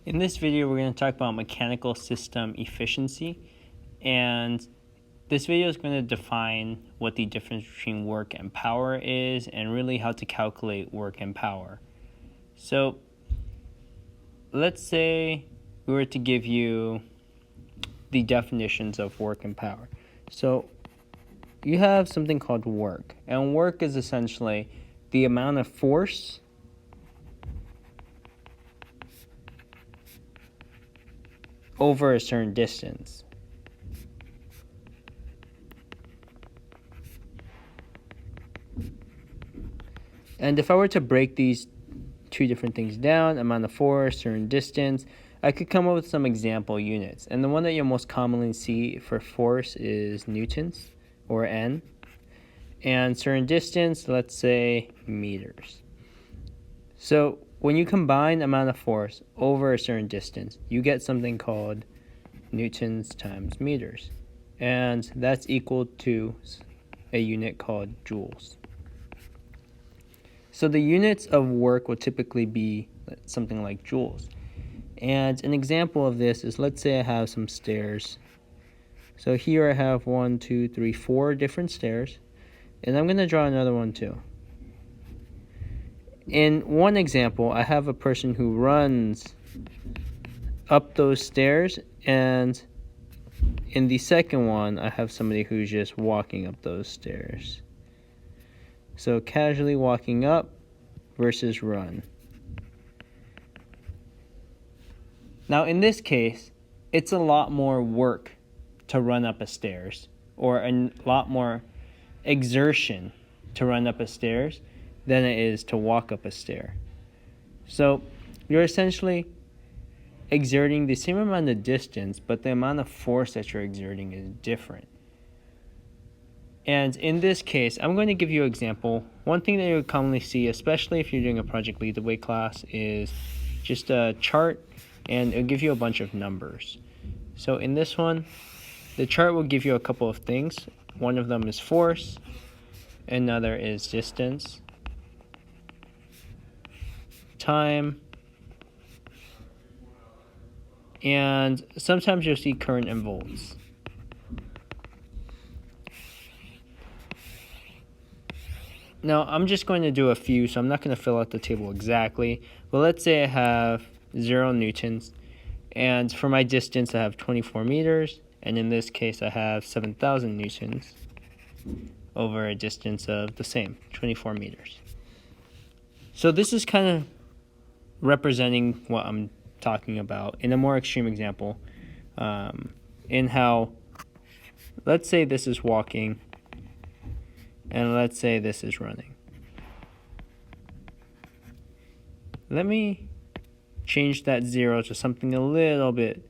In this video, we're going to talk about mechanical system efficiency, and this video is going to define what the difference between work and power is, and really how to calculate work and power. So let's say we were to give you the definitions of work and power. So you have something called work, and work is essentially the amount of force over a certain distance. And if I were to break these two different things down, amount of force, certain distance, I could come up with some example units. And the one that you'll most commonly see for force is newtons, or N. And certain distance, let's say meters. So when you combine amount of force over a certain distance, you get something called newtons times meters. And that's equal to a unit called joules. So the units of work will typically be something like joules. And an example of this is, let's say I have some stairs. So here I have 4 different stairs. And I'm going to draw another one too. In one example, I have a person who runs up those stairs, and in the second one, I have somebody who's just walking up those stairs. So casually walking up versus run. Now in this case, it's a lot more work to run up a stairs, or a lot more exertion to run up a stairs than it is to walk up a stair. So you're essentially exerting the same amount of distance, but the amount of force that you're exerting is different. And in this case, I'm going to give you an example. One thing that you would commonly see, especially if you're doing a project lead the way class, is just a chart, and it'll give you a bunch of numbers. So in this one, the chart will give you a couple of things. One of them is force, another is distance, time, and sometimes you'll see current in volts. Now, I'm just going to do a few, so I'm not going to fill out the table exactly. But let's say I have 0 newtons, and for my distance, I have 24 meters, and in this case, I have 7,000 newtons over a distance of the same, 24 meters. So this is kind of representing what I'm talking about in a more extreme example, in how, let's say this is walking, and let's say this is running. Let me change that 0 to something a little bit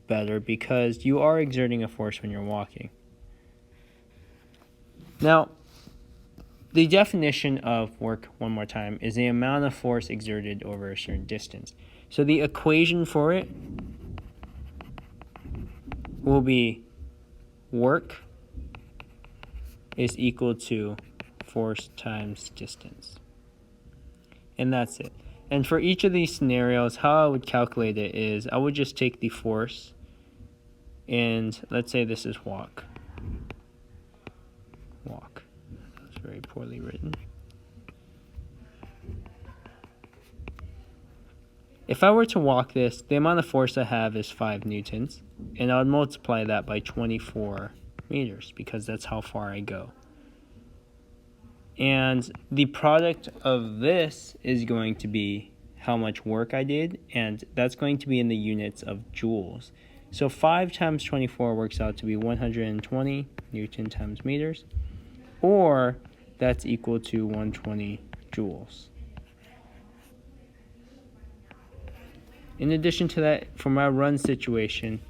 better, because you are exerting a force when you're walking. Now, the definition of work, one more time, is the amount of force exerted over a certain distance. So the equation for it will be work is equal to force times distance. And that's it. And for each of these scenarios, how I would calculate it is I would just take the force, and let's say this is walk. Walk. That's very poorly written. If I were to walk this, the amount of force I have is 5 newtons, and I would multiply that by 24 meters, because that's how far I go. And the product of this is going to be how much work I did, and that's going to be in the units of joules. So 5 times 24 works out to be 120 newton times meters, or that's equal to 120 joules. In addition to that, for my run situation,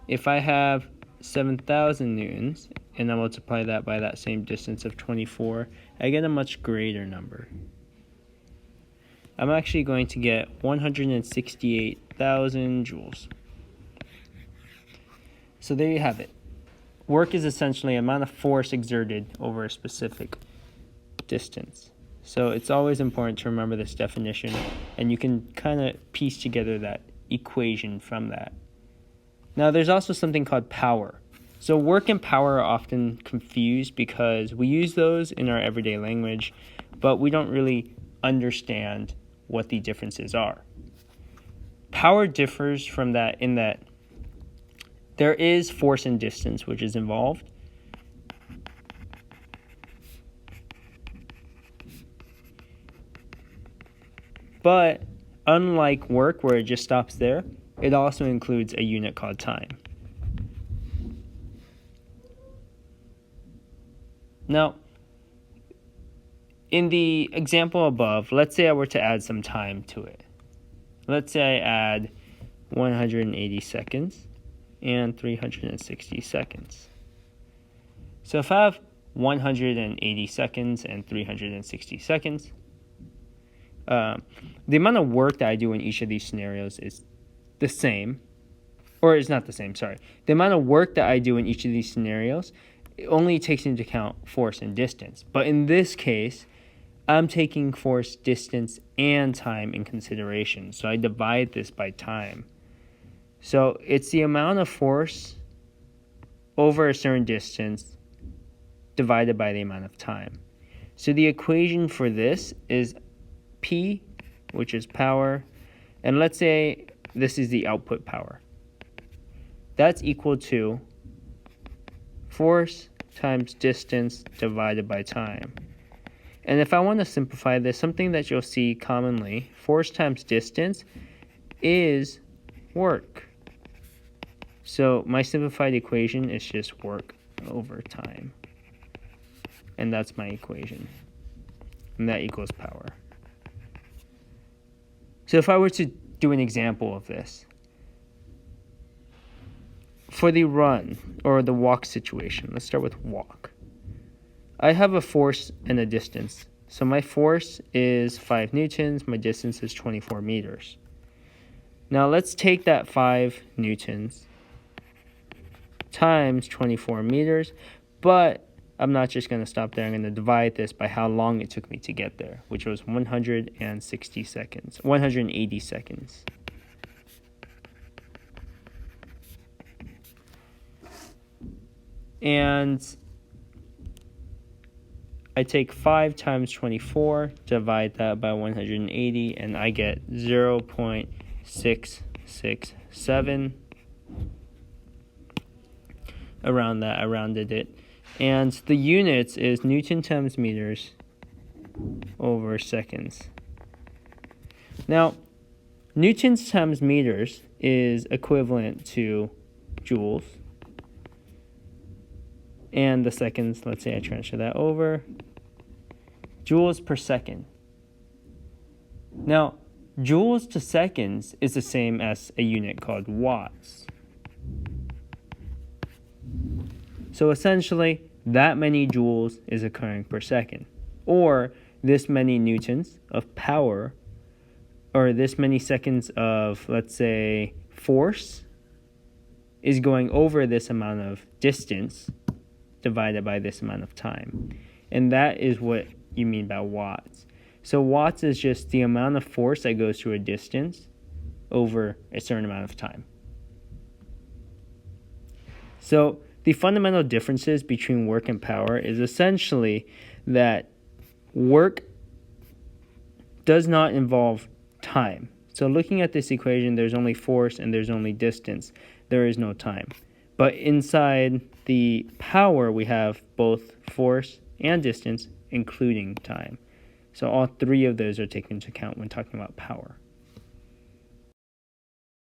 if I have 7,000 newtons and I multiply that by that same distance of 24, I get a much greater number. I'm actually going to get 168,000 joules. So there you have it. Work is essentially the amount of force exerted over a specific distance. So it's always important to remember this definition, and you can kind of piece together that equation from that. Now, there's also something called power. So work and power are often confused because we use those in our everyday language, but we don't really understand what the differences are. Power differs from that in that there is force and distance which is involved. But unlike work, where it just stops there, it also includes a unit called time. Now, in the example above, let's say I were to add some time to it. Let's say I add 180 seconds and 360 seconds. So if I have 180 seconds and 360 seconds, the amount of work that I do in each of these scenarios is the same, or it's not the same, sorry. The amount of work that I do in each of these scenarios, it only takes into account force and distance. But in this case, I'm taking force, distance, and time in consideration. So I divide this by time. So it's the amount of force over a certain distance divided by the amount of time. So the equation for this is P, which is power, and let's say this is the output power. That's equal to force times distance divided by time. And if I want to simplify this, something that you'll see commonly, force times distance is work. So my simplified equation is just work over time. And that's my equation. And that equals power. So if I were to do an example of this, for the run or the walk situation, let's start with walk. I have a force and a distance. So my force is 5 newtons, my distance is 24 meters. Now let's take that 5 newtons times 24 meters, but I'm not just going to stop there. I'm going to divide this by how long it took me to get there, which was 180 seconds. And I take 5 times 24, divide that by 180, and I get 0.667. Around that, I rounded it. And the units is Newton times meters over seconds. Now, newtons times meters is equivalent to joules. And the seconds, let's say I transfer that over. Joules per second. Now, joules to seconds is the same as a unit called watts. So essentially, that many joules is occurring per second. Or this many newtons of power, or this many seconds of, let's say, force, is going over this amount of distance divided by this amount of time. And that is what you mean by watts. So watts is just the amount of force that goes through a distance over a certain amount of time. So the fundamental differences between work and power is essentially that work does not involve time. So looking at this equation, there's only force and there's only distance. There is no time. But inside the power, we have both force and distance, including time. So all three of those are taken into account when talking about power.